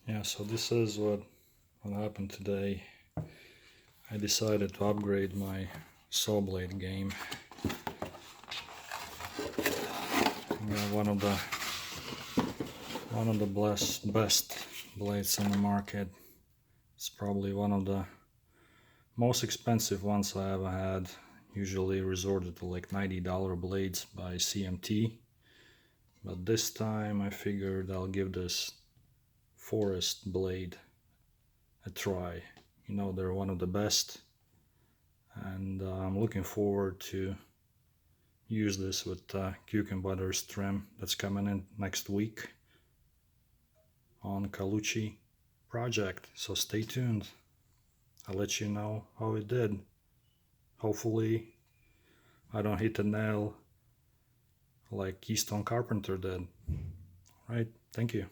Yeah, so this is what happened today. I decided to upgrade my saw blade game. I got one of the best blades on the market. It's probably one of the most expensive ones I ever had. Usually resorted to like $90 blades by CMT, but this time I figured I'll give this Forrest blade a try. You know, they're one of the best, and I'm looking forward to use this with cucumbers trim that's coming in next week on Calucci project. So stay tuned. I'll let you know how it did. Hopefully I don't hit the nail like Keystone Carpenter did. Right? Thank you.